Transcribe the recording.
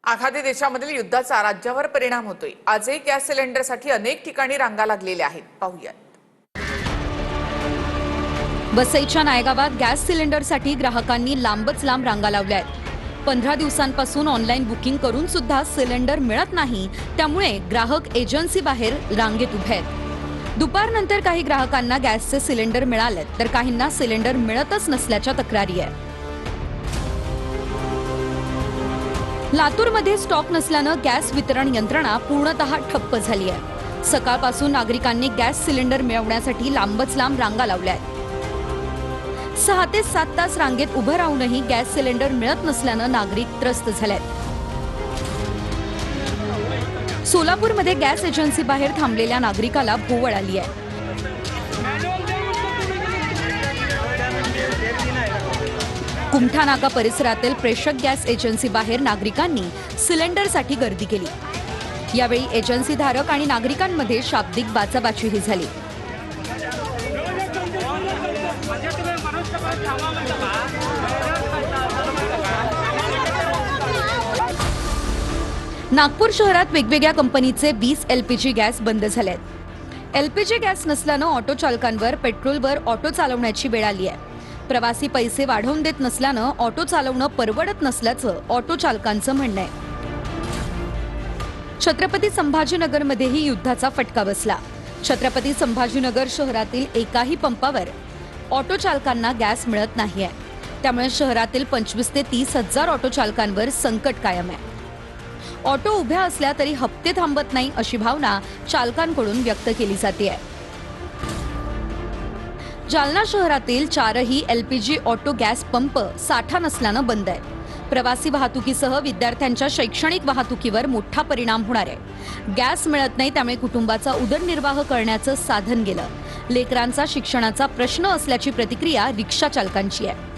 आखाती देशामधील युद्धाचा राज्यावर परिणाम होतोय। आजही गॅस सिलेंडरसाठी अनेक ठिकाणी रांगा लागलेल्या आहेत। पाहूयात। वसईच्या नायगावात गॅस सिलेंडरसाठी ग्राहकांनी लांबच लांब रांगा लावल्या आहेत। 15 दिवसांपासून ऑनलाईन बुकिंग करून सुद्धा सिलेंडर मिळत नाही, त्यामुळे ग्राहक एजन्सी बाहेर रांगेत उभे आहेत। दुपारनंतर काही ग्राहकांना गॅसचे सिलेंडर मिळालेत, तर काहींना सिलेंडर मिळतच नसल्याच्या तक्रारी आहेत। लातूरमध्ये स्टॉक नसल्यानं गॅस वितरण यंत्रणा पूर्णतः ठप्प झाली आहे। सकाळपासून नागरिकांनी गॅस सिलेंडर मिळवण्यासाठी लांबच लांब रांगा लावल्या आहेत। 6 ते 7 तास रांगेत उभं राहूनही गॅस सिलेंडर मिळत नसल्यानं नागरिक त्रस्त झालेत। सोलापूरमध्ये गॅस एजन्सी बाहेर थांबलेल्या नागरिकाला भोवळ आली आहे। कुमठा नाका परिसरातील प्रेषक गॅस एजन्सी बाहेर नागरिकांनी सिलेंडरसाठी गर्दी केली। यावेळी एजन्सी धारक आणि नागरिकांमध्ये शाब्दिक बाचाबाचीही झाली। नागपूर शहरात वेगवेगळ्या कंपनीचे 20 LPG गॅस बंद झालेत। LPG गॅस नसल्यानं ऑटो चालकांवर पेट्रोलवर ऑटो चालवण्याची वेळ आली आहे। प्रवासी पैसे वाढवून देत नसल्यानं ऑटो चालवणं परवडत नसल्याचं ऑटो चालकांचं म्हणणं आहे। छत्रपती संभाजीनगरमध्येही युद्धाचा फटका बसला। छत्रपती संभाजीनगर शहरातील एकाही पंपावर ऑटो चालकांना गॅस मिळत नाहीये, त्यामुळे शहरातील 25 ते 30 हजार ऑटो चालकांवर संकट कायम आहे। ऑटो उभ्या असल्या तरी हप्ते थांबत नाही, अशी भावना चालकांकडून व्यक्त केली जाते आहे। जालना शहरातील 4ही LPG ऑटो गॅस पंप साठा नसल्यानं बंद आहेत। प्रवासी वाहतुकीसह विद्यार्थ्यांच्या शैक्षणिक वाहतुकीवर मोठा परिणाम होणार आहे। गॅस मिळत नाही, त्यामुळे कुटुंबाचा उदरनिर्वाह करण्याचं साधन गेलं। लेकरांचा शिक्षणाचा प्रश्न असल्याची प्रतिक्रिया रिक्षा चालकांची आहे।